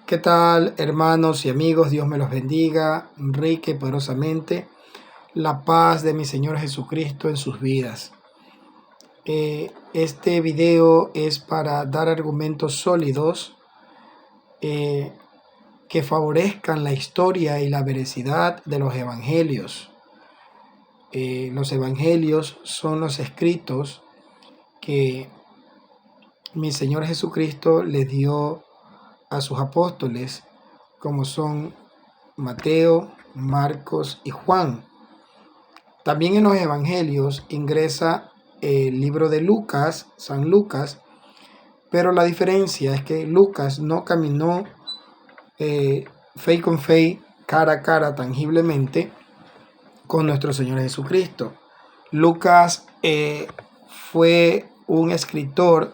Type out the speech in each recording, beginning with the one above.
¿Qué tal, hermanos y amigos? Dios me los bendiga, rica y poderosamente. La paz de mi Señor Jesucristo en sus vidas. Este video es para dar argumentos sólidos eh, que favorezcan la historia y la veracidad de los evangelios. Los evangelios son los escritos que mi Señor Jesucristo les dio a sus apóstoles, como son Mateo, Marcos y Juan. También en los evangelios ingresa el libro de Lucas, San Lucas, pero la diferencia es que Lucas no caminó fe con fe, cara a cara, tangiblemente, con nuestro Señor Jesucristo. Lucas fue un escritor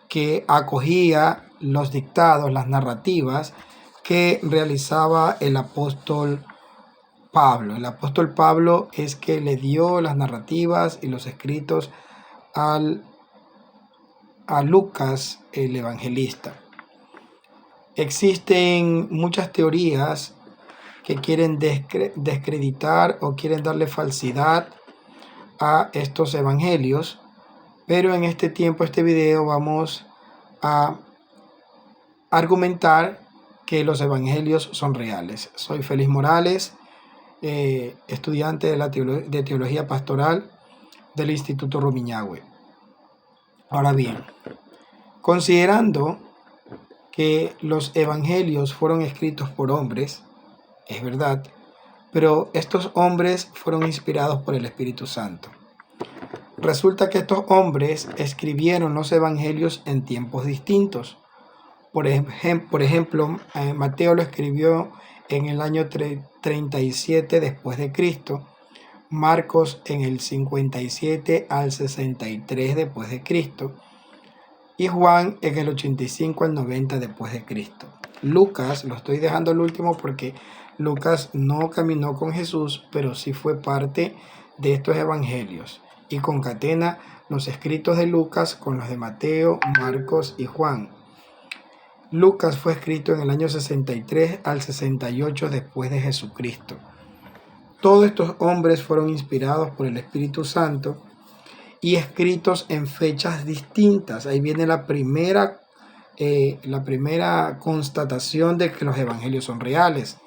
que acogía los dictados, las narrativas que realizaba el apóstol Pablo. El apóstol Pablo es que le dio las narrativas y los escritos a Lucas, el evangelista. Existen muchas teorías que quieren descreditar o quieren darle falsidad a estos evangelios, pero en este tiempo, este video, vamos a argumentar que los evangelios son reales. Soy Félix Morales, estudiante de Teología Pastoral del Instituto Rumiñahui. Ahora bien, considerando que los evangelios fueron escritos por hombres, es verdad, pero estos hombres fueron inspirados por el Espíritu Santo. Resulta que estos hombres escribieron los evangelios en tiempos distintos. Por ejemplo, Mateo lo escribió en el año 37 después de Cristo, Marcos en el 57 al 63 después de Cristo y Juan en el 85 al 90 después de Cristo. Lucas, lo estoy dejando al último porque Lucas no caminó con Jesús, pero sí fue parte de estos evangelios y concatena los escritos de Lucas con los de Mateo, Marcos y Juan. Lucas fue escrito en el año 63 al 68 después de Jesucristo. Todos estos hombres fueron inspirados por el Espíritu Santo y escritos en fechas distintas. Ahí viene la primera constatación de que los evangelios son reales,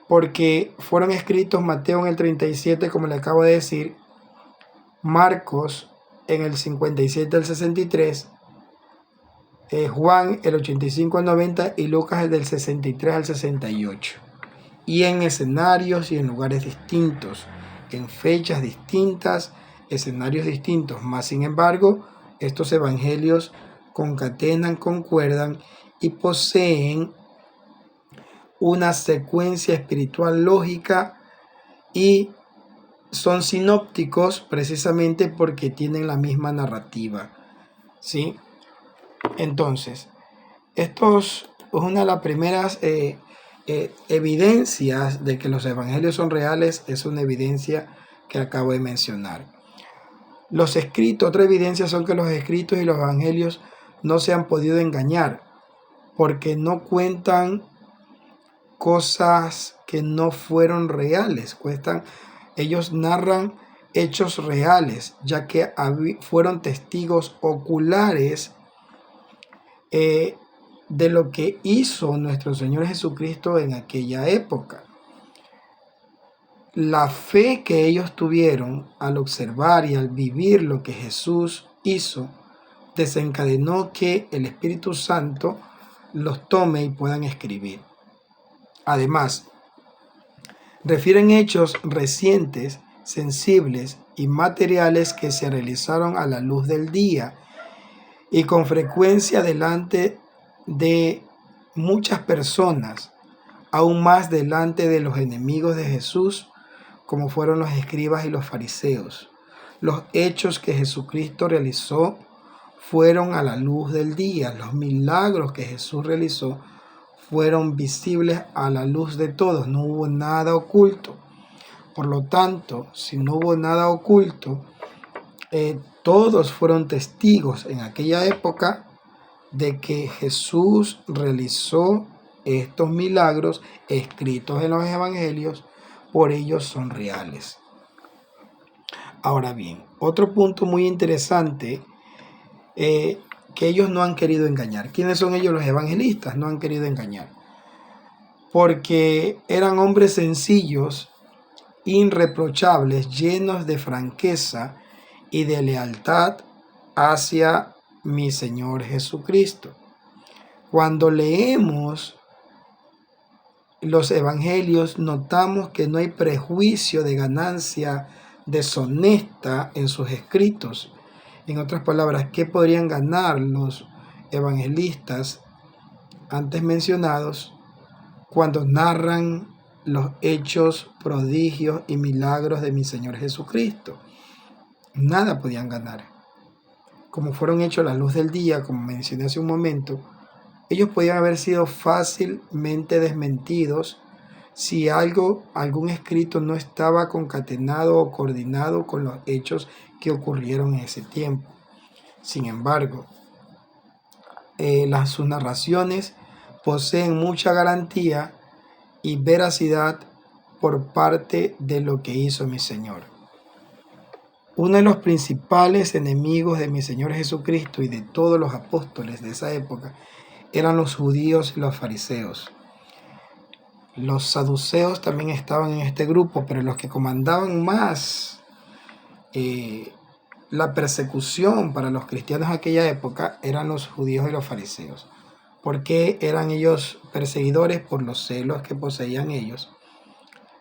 porque fueron escritos Mateo en el 37, como le acabo de decir, Marcos en el 57 al 63, Juan el 85 al 90 y Lucas el del 63 al 68. Y en escenarios y en lugares distintos, en fechas distintas, escenarios distintos. Más sin embargo, estos evangelios concatenan, concuerdan y poseen una secuencia espiritual lógica y son sinópticos precisamente porque tienen la misma narrativa, ¿sí? Entonces, esto es una de las primeras evidencias de que los evangelios son reales, es una evidencia que acabo de mencionar. Los escritos, otra evidencia son que los escritos y los evangelios no se han podido engañar porque no cuentan cosas que no fueron reales, ellos narran hechos reales, ya que fueron testigos oculares de lo que hizo nuestro Señor Jesucristo en aquella época. La fe que ellos tuvieron al observar y al vivir lo que Jesús hizo desencadenó que el Espíritu Santo los tome y puedan escribir. Además, refieren hechos recientes, sensibles y materiales que se realizaron a la luz del día y con frecuencia delante de muchas personas, aún más delante de los enemigos de Jesús, como fueron los escribas y los fariseos. Los hechos que Jesucristo realizó fueron a la luz del día. Los milagros que Jesús realizó fueron visibles a la luz de todos. No hubo nada oculto. Por lo tanto, si no hubo nada oculto, todos fueron testigos en aquella época de que Jesús realizó estos milagros escritos en los evangelios, por ellos son reales. Ahora bien, otro punto muy interesante, que ellos no han querido engañar. ¿Quiénes son ellos? Los evangelistas no han querido engañar, porque eran hombres sencillos, irreprochables, llenos de franqueza y de lealtad hacia mi Señor Jesucristo. Cuando leemos los evangelios, notamos que no hay prejuicio de ganancia deshonesta en sus escritos. En otras palabras, ¿qué podrían ganar los evangelistas antes mencionados cuando narran los hechos, prodigios y milagros de mi Señor Jesucristo? Nada podían ganar. Como fueron hechos a la luz del día, como mencioné hace un momento, ellos podían haber sido fácilmente desmentidos si algún escrito no estaba concatenado o coordinado con los hechos que ocurrieron en ese tiempo. Sin embargo, sus narraciones poseen mucha garantía y veracidad por parte de lo que hizo mi Señor. Uno de los principales enemigos de mi Señor Jesucristo y de todos los apóstoles de esa época eran los judíos y los fariseos. Los saduceos también estaban en este grupo, pero los que comandaban más la persecución para los cristianos de aquella época eran los judíos y los fariseos. ¿Por qué eran ellos perseguidores? Por los celos que poseían ellos.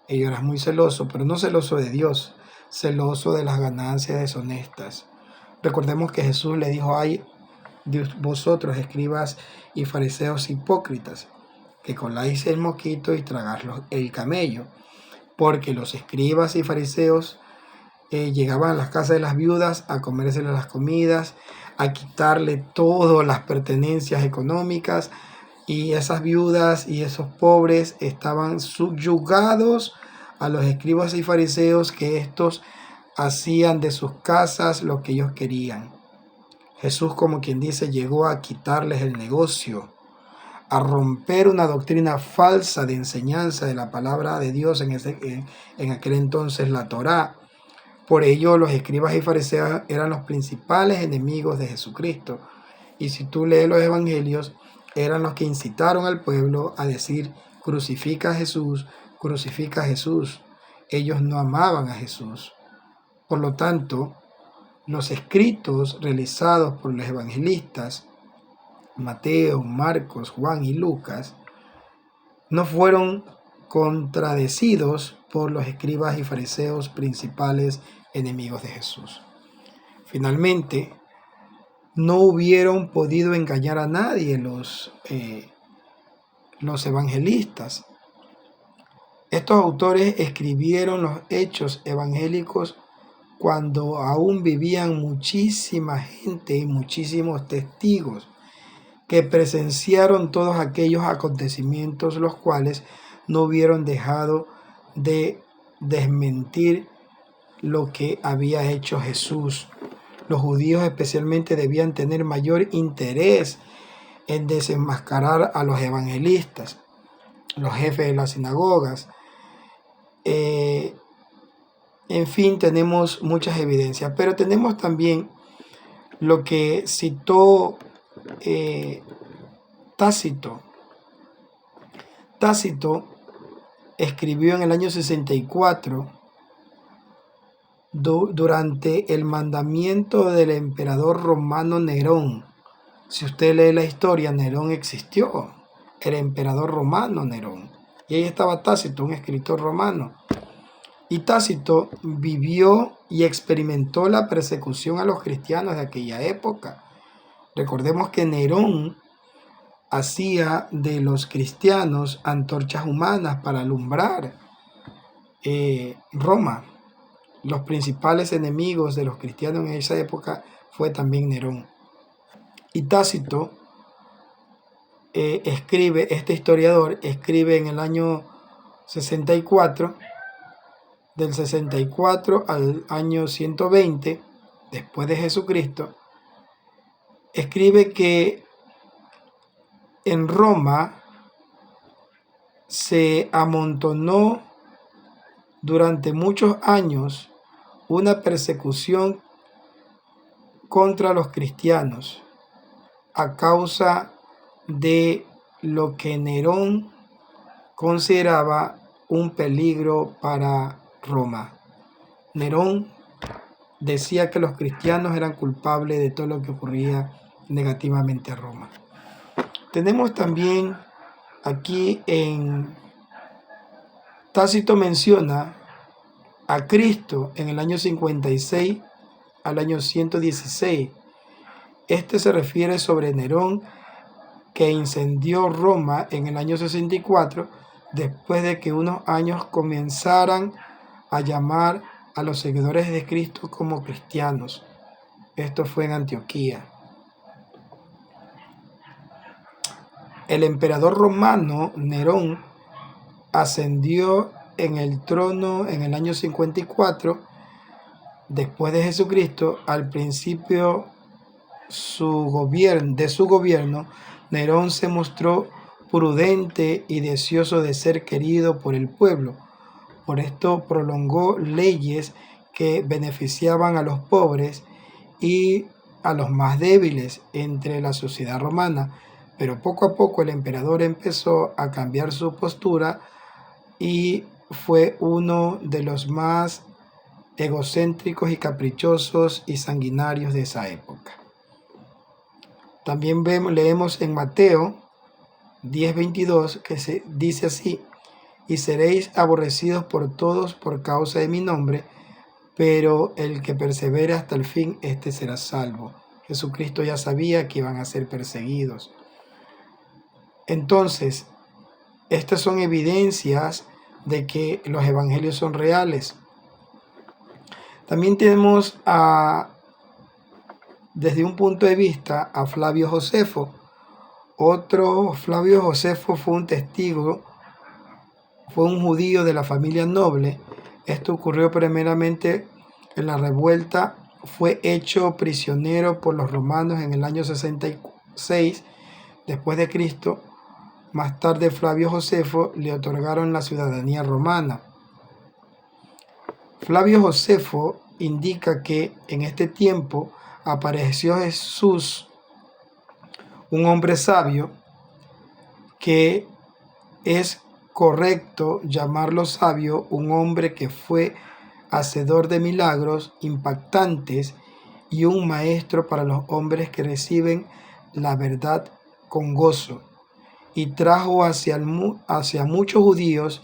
Ellos eran muy celosos, pero no celosos de Dios, celosos de las ganancias deshonestas. Recordemos que Jesús le dijo: ay de vosotros, escribas y fariseos hipócritas, que coláis el mosquito y tragáis el camello, porque los escribas y fariseos llegaban a las casas de las viudas a comérseles las comidas, a quitarle todas las pertenencias económicas, y esas viudas y esos pobres estaban subyugados a los escribas y fariseos, que estos hacían de sus casas lo que ellos querían. Jesús, como quien dice, llegó a quitarles el negocio, a romper una doctrina falsa de enseñanza de la palabra de Dios, en aquel entonces la Torá. Por ello, los escribas y fariseos eran los principales enemigos de Jesucristo. Y si tú lees los evangelios, eran los que incitaron al pueblo a decir: crucifica a Jesús, crucifica a Jesús. Ellos no amaban a Jesús. Por lo tanto, los escritos realizados por los evangelistas, Mateo, Marcos, Juan y Lucas, no fueron contradecidos por los escribas y fariseos, principales enemigos de Jesús. Finalmente, no hubieron podido engañar a nadie los evangelistas. Estos autores escribieron los hechos evangélicos cuando aún vivían muchísima gente y muchísimos testigos que presenciaron todos aquellos acontecimientos, los cuales no hubieron dejado de desmentir lo que había hecho Jesús. Los judíos especialmente debían tener mayor interés en desenmascarar a los evangelistas, los jefes de las sinagogas. En fin, tenemos muchas evidencias, pero tenemos también lo que citó Tácito. Tácito escribió en el año 64, durante el mandamiento del emperador romano Nerón. Si usted lee la historia, Nerón existió, el emperador romano Nerón. Y ahí estaba Tácito, un escritor romano. Y Tácito vivió y experimentó la persecución a los cristianos de aquella época. Recordemos que Nerón hacía de los cristianos antorchas humanas para alumbrar Roma. Los principales enemigos de los cristianos en esa época fue también Nerón. Y Tácito este historiador escribe en el año 64, del 64 al año 120, después de Jesucristo, escribe que en Roma se amontonó durante muchos años una persecución contra los cristianos a causa de lo que Nerón consideraba un peligro para Roma. Nerón decía que los cristianos eran culpables de todo lo que ocurría negativamente a Roma. Tenemos también aquí en Tácito menciona a Cristo en el año 56 al año 116. Este se refiere sobre Nerón, que incendió Roma en el año 64, después de que unos años comenzaran a llamar a los seguidores de Cristo como cristianos. Esto fue en Antioquía. El emperador romano Nerón ascendió en el trono en el año 54 después de Jesucristo. Al principio de su gobierno, Nerón se mostró prudente y deseoso de ser querido por el pueblo. Por esto prolongó leyes que beneficiaban a los pobres y a los más débiles entre la sociedad romana. Pero poco a poco el emperador empezó a cambiar su postura y fue uno de los más egocéntricos y caprichosos y sanguinarios de esa época. También leemos en Mateo 10:22 que se dice así: y seréis aborrecidos por todos por causa de mi nombre, pero el que persevere hasta el fin, este será salvo. Jesucristo ya sabía que iban a ser perseguidos. Entonces, estas son evidencias de que los evangelios son reales. También tenemos desde un punto de vista a Flavio Josefo. Flavio Josefo fue un testigo, fue un judío de la familia noble. Esto ocurrió primeramente en la revuelta. Fue hecho prisionero por los romanos en el año 66 después de Cristo. Más tarde Flavio Josefo le otorgaron la ciudadanía romana. Flavio Josefo indica que en este tiempo apareció Jesús, un hombre sabio, que es correcto llamarlo sabio, un hombre que fue hacedor de milagros impactantes y un maestro para los hombres que reciben la verdad con gozo, y trajo hacia muchos judíos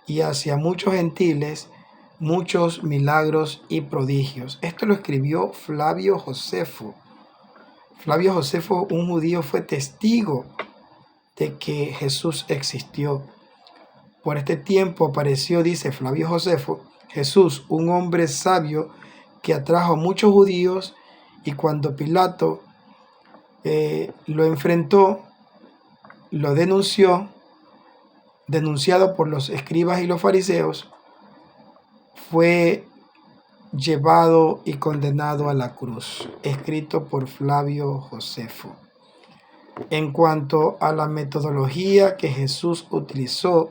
y hacia muchos gentiles muchos milagros y prodigios. Esto lo escribió Flavio Josefo. Flavio Josefo, un judío, fue testigo de que Jesús existió. Por este tiempo apareció, dice Flavio Josefo, Jesús, un hombre sabio que atrajo a muchos judíos, y cuando Pilato lo enfrentó, lo denunciado por los escribas y los fariseos, fue llevado y condenado a la cruz. Escrito por Flavio Josefo. En cuanto a la metodología que Jesús utilizó,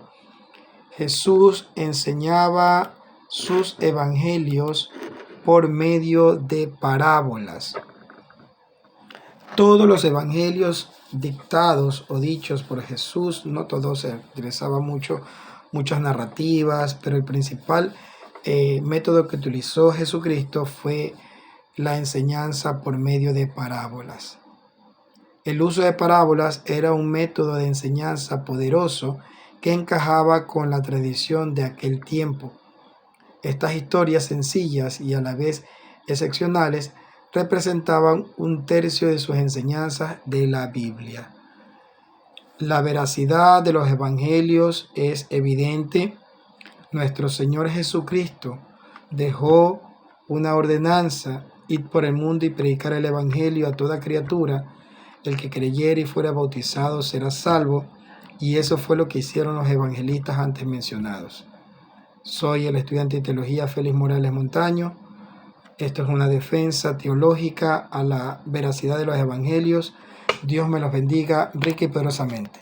Jesús enseñaba sus evangelios por medio de parábolas. Todos los evangelios dictados o dichos por Jesús, no todos, se utilizaba muchas narrativas, pero el principal método que utilizó Jesucristo fue la enseñanza por medio de parábolas. El uso de parábolas era un método de enseñanza poderoso que encajaba con la tradición de aquel tiempo. Estas historias sencillas y a la vez excepcionales representaban un tercio de sus enseñanzas de la Biblia. La veracidad de los evangelios es evidente. Nuestro Señor Jesucristo dejó una ordenanza: ir por el mundo y predicar el evangelio a toda criatura. El que creyere y fuera bautizado será salvo, y eso fue lo que hicieron los evangelistas antes mencionados. Soy el estudiante de teología Félix Morales Montaño. Esto es una defensa teológica a la veracidad de los evangelios. Dios me los bendiga rica y poderosamente.